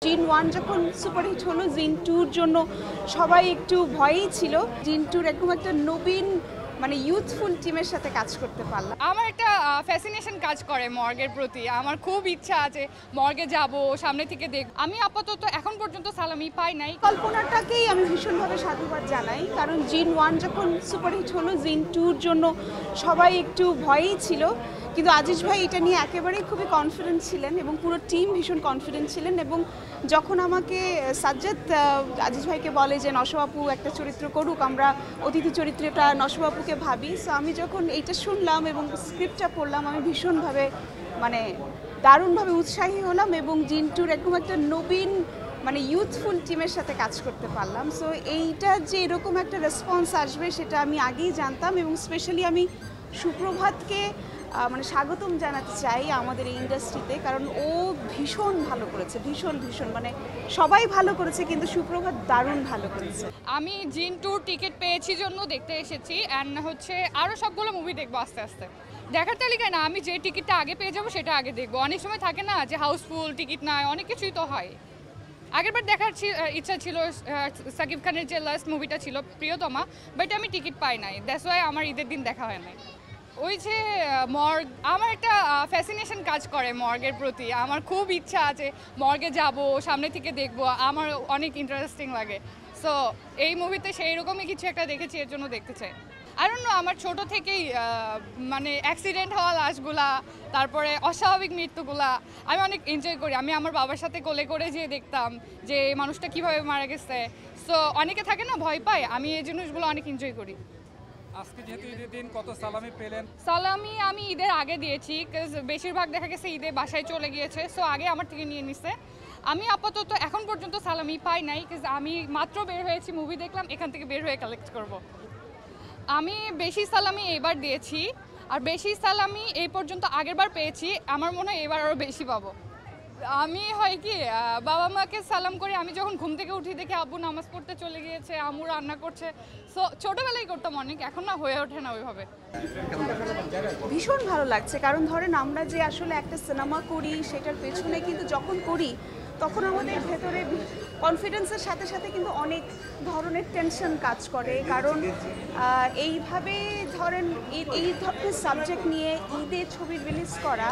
জিন 1 যখন সুপারহিট হলো, জিন 2-র জন্য সবাই একটু ভয়েই ছিল। জিন 2-র এরকম একটা নবীন ইউথফুল টিমের সাথে কাজ করতে পারলাম। আমার একটা ফ্যাসিনেশন কাজ করে মর্গের প্রতি। আমার খুব ইচ্ছা আছে মর্গে যাব, সামনে থেকে দেখব। আমি আপাতত এখন পর্যন্ত সালামি পাই নাই। কল্পনাটাকেই আমি ভীষণভাবে সাধুবাদ জানাই, কারণ জিন 1 যখন সুপারহিট হলো, জিন 2-র জন্য সবাই একটু ভয়েই ছিল, কিন্তু আজিজ ভাই এটা নিয়ে একেবারেই খুবই কনফিডেন্ট ছিলেন এবং পুরো টিম ভীষণ কনফিডেন্ট ছিলেন। এবং যখন আমাকে সাজ্জাদ আজিজ ভাইকে বলে যে নশো আপু একটা চরিত্র করুক, আমরা অতিথি চরিত্রটা নশো আপুকে ভাবি, সো আমি যখন এইটা শুনলাম এবং স্ক্রিপ্টটা পড়লাম, আমি ভীষণভাবে দারুণভাবে উৎসাহী হলাম এবং জিন 2-র এরকম একটা নবীন ইউথফুল টিমের সাথে কাজ করতে পারলাম। সো এইটা যে এরকম একটা রেসপন্স আসবে সেটা আমি আগেই জানতাম এবং স্পেশালি আমি সুপ্রভাতকে স্বাগতম জানাতে চাই আমাদের এই ইন্ডাস্ট্রিতে, কারণ ও ভীষণ ভালো করেছে, ভীষণ সবাই ভালো করেছে, কিন্তু সুপ্রভাত দারুণ ভালো করেছে। আমি জিন 2 টিকিট পেয়েছি জন্য দেখতে এসেছি, অ্যান্ড আরও সবগুলো মুভি দেখবো আস্তে আস্তে। দেখার তালিকায় না, আমি যে টিকিটটা আগে পেয়ে যাবো সেটা আগে দেখবো। অনেক সময় থাকে না যে হাউসফুল টিকিট নাই, অনেক কিছুই তো হয়। আগেরবার দেখার ইচ্ছা ছিল সাকিব খানের যে লাস্ট মুভিটা ছিল প্রিয়তমা, বাট আমি টিকিট পাই নাই। দ্যাটস ওয়াই আমার ঈদের দিন দেখা হয় নাই। ওই যে মর্গ, আমার একটা ফ্যাসিনেশন কাজ করে মর্গের প্রতি। আমার খুব ইচ্ছা আছে মর্গে যাব, সামনে থেকে দেখবো, আমার অনেক ইন্টারেস্টিং লাগে। সো এই মুভিতে সেই রকমই কিছু একটা দেখেছি, এর জন্য দেখতে চাই। আর অন্য আমার ছোট থেকেই অ্যাক্সিডেন্ট হওয়া লাশগুলা, তারপরে অস্বাভাবিক মৃত্যুগুলা আমি অনেক এনজয় করি। আমি আমার বাবার সাথে কোলে করে যেয়ে দেখতাম যে এই মানুষটা কীভাবে মারা গেছে। সো অনেকে থাকে না ভয় পায়, আমি এই জিনিসগুলো অনেক এনজয় করি। আজকে যেহেতু ঈদের দিন, কত সালামি পেলেন? সালামি আমি ঈদের আগে দিয়েছি, বিকজ বেশিরভাগ দেখা গেছে ঈদে বাসায় চলে গিয়েছে, সো আগে আমার থেকে নিয়ে নিছে। আমি আপাতত এখন পর্যন্ত সালামি পাই নাই, বিকজ আমি মাত্র বের হয়েছি, মুভি দেখলাম, এখান থেকে বের হয়ে কালেক্ট করব। আমি বেশি সালামি এবার দিয়েছি, আর বেশি সালামি এই পর্যন্ত আগেরবার পেয়েছি, আমার মনে হয় এবার আরও বেশি পাবো। আমি হয় কি বাবা মাকে সালাম করি, আমি যখন ঘুম থেকে উঠি দেখি আব্বু নামাজ পড়তে চলে গিয়েছে, আম্মু রান্না করছে। সো ছোটোবেলায় করতাম অনেক, এখন না হয়ে ওঠে না ওইভাবে। ভীষণ ভালো লাগছে, কারণ ধরেন আমরা যে আসলে একটা সিনেমা করি সেটার পেছনে কিন্তু যখন করি তখন আমাদের ভেতরে কনফিডেন্সের সাথে সাথে কিন্তু অনেক ধরনের টেনশন কাজ করে, কারণ এইভাবে ধরেন এই ধরনের সাবজেক্ট নিয়ে ঈদে ছবি রিলিজ করা